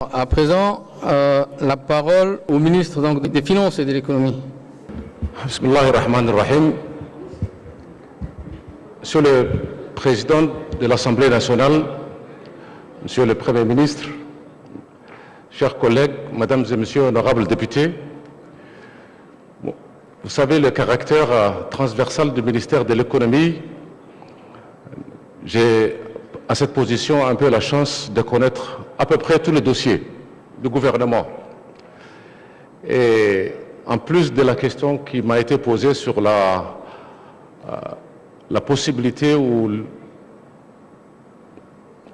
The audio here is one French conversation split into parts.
À présent, la parole au ministre des Finances et de l'Économie. Bismillah ar-Rahman ar-Rahim. Monsieur le Président de l'Assemblée nationale, Monsieur le Premier ministre, chers collègues, Mesdames et Messieurs honorables députés, vous savez le caractère transversal du ministère de l'Économie. J'ai à cette position un peu la chance de connaître à peu près tous les dossiers du gouvernement. Et en plus de la question qui m'a été posée sur la possibilité ou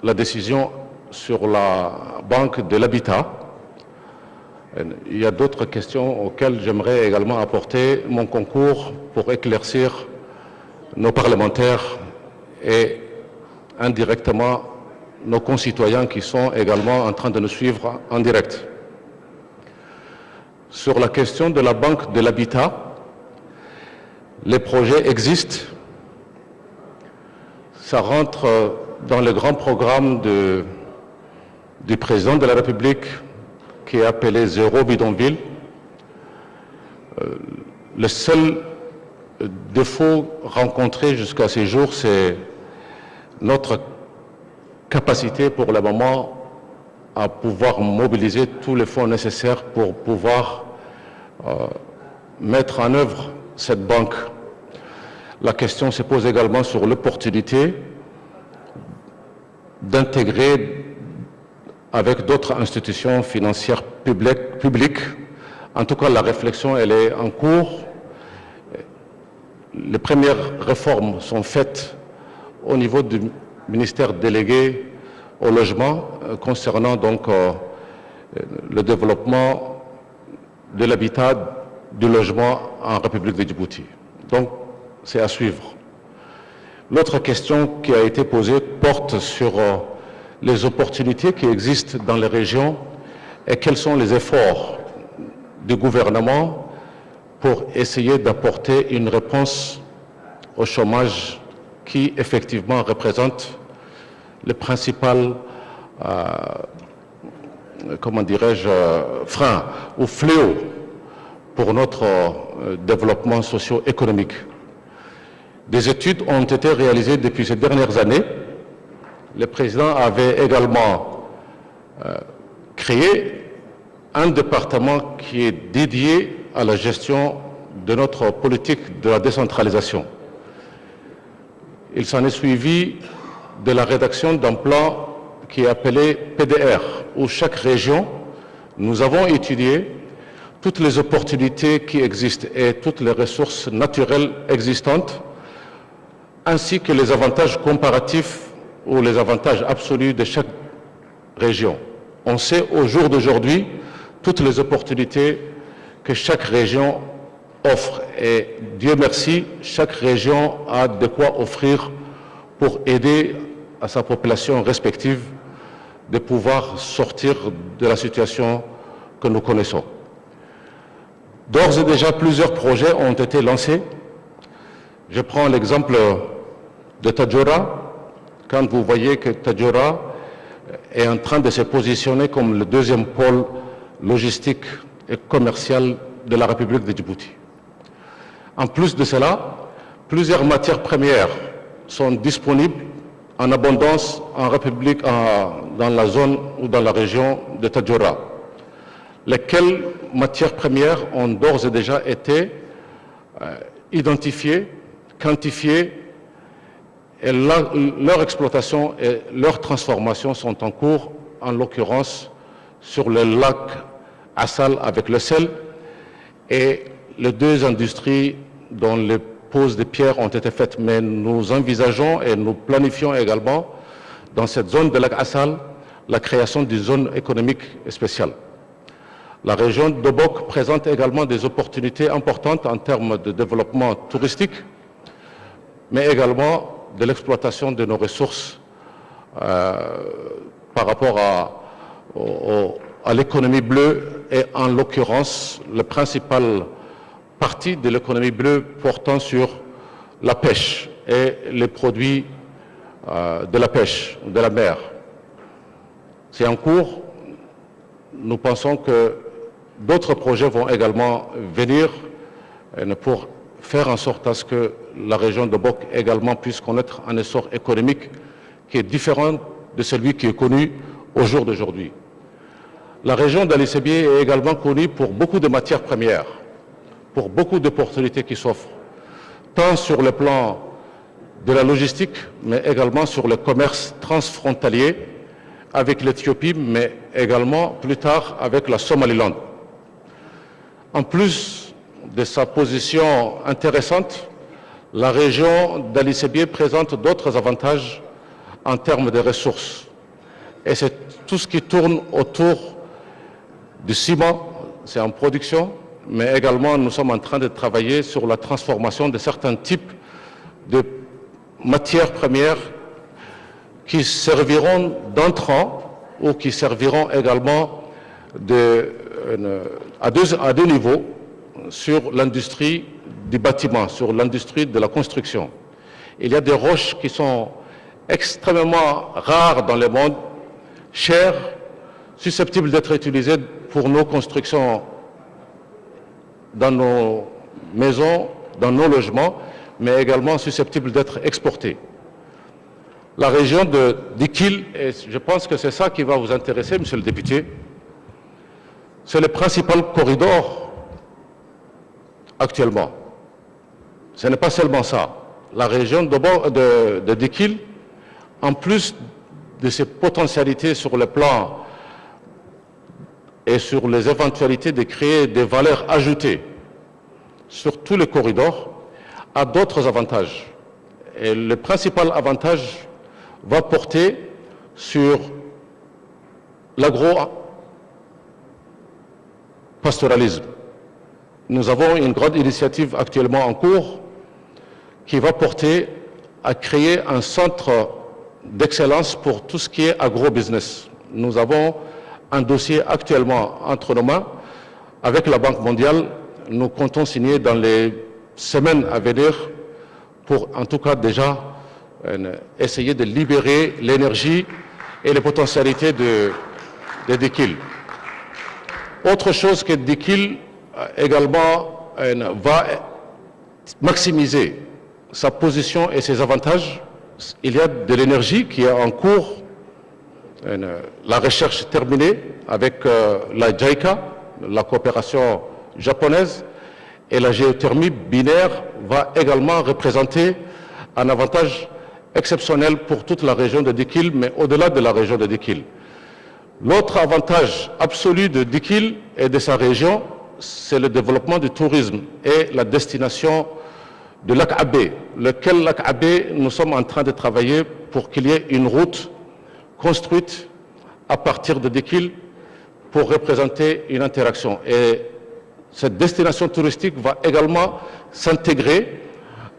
la décision sur la Banque de l'Habitat, il y a d'autres questions auxquelles j'aimerais également apporter mon concours pour éclaircir nos parlementaires et indirectement nos concitoyens qui sont également en train de nous suivre en direct. Sur la question de la Banque de l'Habitat, les projets existent. Ça rentre dans le grand programme du président de la République qui est appelé Zéro Bidonville. Le seul défaut rencontré jusqu'à ce jour, c'est notre capacité pour le moment à pouvoir mobiliser tous les fonds nécessaires pour pouvoir mettre en œuvre cette banque. La question se pose également sur l'opportunité d'intégrer avec d'autres institutions financières publiques. En tout cas, la réflexion elle est en cours. Les premières réformes sont faites au niveau du ministère délégué au logement concernant donc le développement de l'habitat, du logement en République de Djibouti. Donc, c'est à suivre. L'autre question qui a été posée porte sur les opportunités qui existent dans les régions et quels sont les efforts du gouvernement pour essayer d'apporter une réponse au chômage qui effectivement représente le principal, comment dirais-je, frein ou fléau pour notre développement socio-économique. Des études ont été réalisées depuis ces dernières années. Le président avait également créé un département qui est dédié à la gestion de notre politique de la décentralisation. Il s'en est suivi de la rédaction d'un plan qui est appelé PDR, où chaque région, nous avons étudié toutes les opportunités qui existent et toutes les ressources naturelles existantes, ainsi que les avantages comparatifs ou les avantages absolus de chaque région. On sait au jour d'aujourd'hui toutes les opportunités que chaque région offre. Et Dieu merci, chaque région a de quoi offrir pour aider à sa population respective de pouvoir sortir de la situation que nous connaissons. D'ores et déjà, plusieurs projets ont été lancés. Je prends l'exemple de Tadjoura. Quand vous voyez que Tadjoura est en train de se positionner comme le deuxième pôle logistique et commercial de la République de Djibouti. En plus de cela, plusieurs matières premières sont disponibles en abondance en République, dans la zone ou dans la région de Tadjoura, lesquelles matières premières ont d'ores et déjà été identifiées, quantifiées, et leur exploitation et leur transformation sont en cours, en l'occurrence sur le lac Assal avec le sel et les deux industries dont les poses de pierres ont été faites. Mais nous envisageons et nous planifions également dans cette zone de lac Assal la création d'une zone économique spéciale. La région d'Obok présente également des opportunités importantes en termes de développement touristique, mais également de l'exploitation de nos ressources par rapport à l'économie bleue et en l'occurrence le principal partie de l'économie bleue portant sur la pêche et les produits de la pêche, de la mer. C'est en cours. nous pensons que d'autres projets vont également venir pour faire en sorte à ce que la région de Bok également puisse connaître un essor économique qui est différent de celui qui est connu au jour d'aujourd'hui. La région d'Ali Sébié est également connue pour beaucoup de matières premières, pour beaucoup d'opportunités qui s'offrent, tant sur le plan de la logistique, mais également sur le commerce transfrontalier avec l'Éthiopie, mais également plus tard avec la Somaliland. En plus de sa position intéressante, la région d'Ali Sébié présente d'autres avantages en termes de ressources. Et c'est tout ce qui tourne autour du ciment, c'est en production, mais également nous sommes en train de travailler sur la transformation de certains types de matières premières qui serviront d'entrant ou qui serviront également à deux niveaux sur l'industrie du bâtiment, sur l'industrie de la construction. Il y a des roches qui sont extrêmement rares dans le monde, chères, susceptibles d'être utilisées pour nos constructions dans nos maisons, dans nos logements, mais également susceptibles d'être exportées. La région de Dikil, et je pense que c'est ça qui va vous intéresser, monsieur le député, c'est le principal corridor actuellement. Ce n'est pas seulement ça. La région de Dikil, en plus de ses potentialités sur le plan et sur les éventualités de créer des valeurs ajoutées sur tous les corridors, a d'autres avantages. Et le principal avantage va porter sur l'agro-pastoralisme. Nous avons une grande initiative actuellement en cours qui va porter à créer un centre d'excellence pour tout ce qui est agro-business. Nous avons un dossier actuellement entre nos mains avec la Banque mondiale. Nous comptons signer dans les semaines à venir pour en tout cas déjà essayer de libérer l'énergie et les potentialités de Dikil. Autre chose que Dikil également va maximiser sa position et ses avantages. Il y a de l'énergie qui est en cours, la recherche terminée avec la JICA, la coopération japonaise, et la géothermie binaire va également représenter un avantage exceptionnel pour toute la région de Dikil, mais au-delà de la région de Dikil. L'autre avantage absolu de Dikil et de sa région, c'est le développement du tourisme et la destination de Lac Abbé, lequel Lac Abbé, nous sommes en train de travailler pour qu'il y ait une route construite à partir de Dikil pour représenter une interaction. Et cette destination touristique va également s'intégrer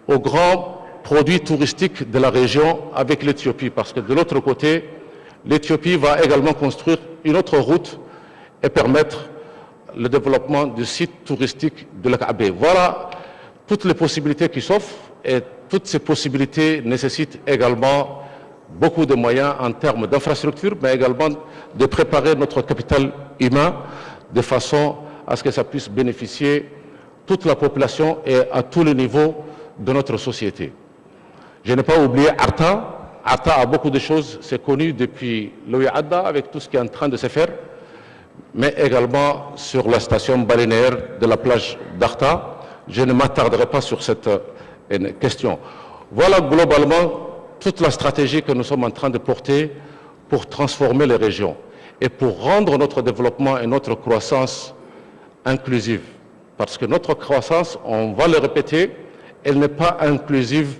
aux grands produits touristiques de la région avec l'Éthiopie, parce que de l'autre côté, l'Éthiopie va également construire une autre route et permettre le développement du site touristique de Lac Abbé. Voilà toutes les possibilités qui s'offrent, et toutes ces possibilités nécessitent également beaucoup de moyens en termes d'infrastructures, mais également de préparer notre capital humain de façon à ce que ça puisse bénéficier toute la population et à tous les niveaux de notre société. Je n'ai pas oublié Arta. Arta a beaucoup de choses, c'est connu depuis l'Ouïadda avec tout ce qui est en train de se faire, mais également sur la station balnéaire de la plage d'Arta. Je ne m'attarderai pas sur cette question. Voilà globalement toute la stratégie que nous sommes en train de porter pour transformer les régions et pour rendre notre développement et notre croissance inclusive. Parce que notre croissance, on va le répéter, elle n'est pas inclusive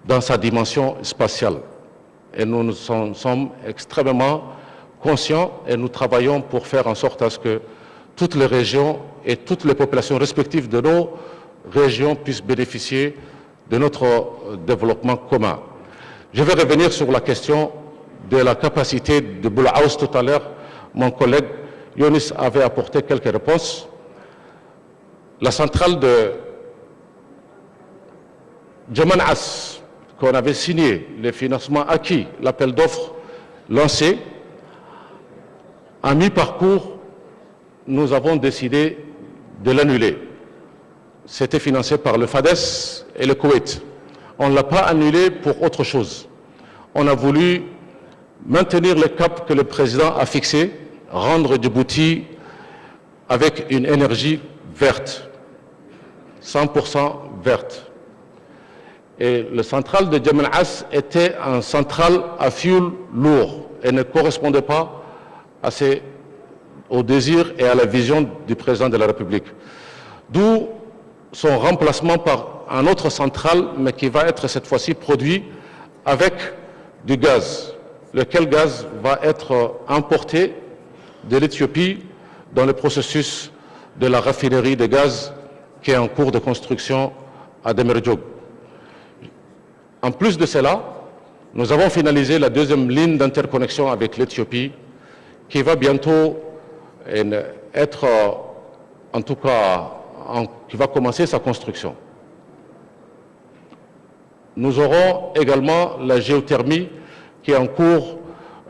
dans sa dimension spatiale. Et nous sommes extrêmement conscients et nous travaillons pour faire en sorte à ce que toutes les régions et toutes les populations respectives de nos régions puissent bénéficier de notre développement commun. Je vais revenir sur la question de la capacité de Boulaous tout à l'heure. Mon collègue Yonis avait apporté quelques réponses. La centrale de Djeman As, qu'on avait signé, les financements acquis, l'appel d'offres lancé, À mi-parcours, nous avons décidé de l'annuler. C'était financé par le FADES et le Koweït. On ne l'a pas annulé pour autre chose. On a voulu maintenir le cap que le président a fixé, rendre Djibouti avec une énergie verte, 100% verte. Et le central de Djamel As était un central à fioul lourd et ne correspondait pas au désir et à la vision du président de la République. D'où son remplacement par un autre central, mais qui va être cette fois-ci produit avec du gaz, lequel gaz va être importé de l'Éthiopie dans le processus de la raffinerie de gaz qui est en cours de construction à Demerjog. En plus de cela, nous avons finalisé la deuxième ligne d'interconnexion avec l'Éthiopie qui va bientôt être, en tout cas, qui va commencer sa construction. Nous aurons également la géothermie qui est en cours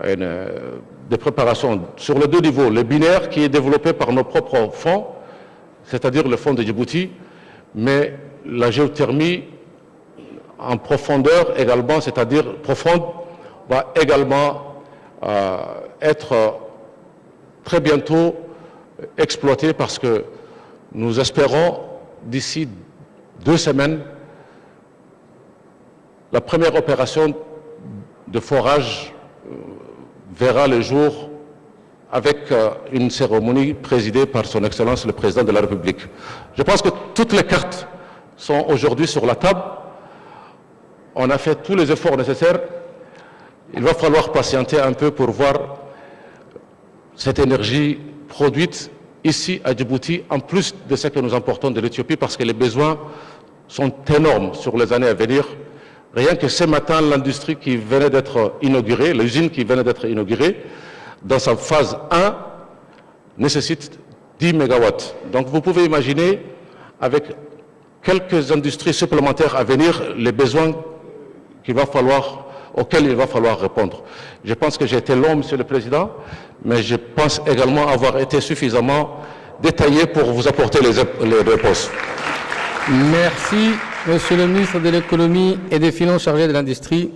de préparation sur les deux niveaux. Le binaire qui est développé par nos propres fonds, c'est-à-dire le fonds de Djibouti, mais la géothermie en profondeur également, c'est-à-dire profonde, va également être très bientôt exploitée parce que nous espérons d'ici 2 semaines la première opération de forage verra le jour avec une cérémonie présidée par son Excellence le Président de la République. Je pense que toutes les cartes sont aujourd'hui sur la table. On a fait tous les efforts nécessaires. Il va falloir patienter un peu pour voir cette énergie produite ici à Djibouti, en plus de ce que nous importons de l'Éthiopie, parce que les besoins sont énormes sur les années à venir. Rien que ce matin, l'industrie qui venait d'être inaugurée, l'usine qui venait d'être inaugurée, dans sa phase 1, nécessite 10 mégawatts. Donc vous pouvez imaginer, avec quelques industries supplémentaires à venir, les besoins auxquels il va falloir répondre. Je pense que j'ai été long, Monsieur le Président, mais je pense également avoir été suffisamment détaillé pour vous apporter les réponses. Merci, Monsieur le ministre de l'Économie et des Finances chargé de l'Industrie.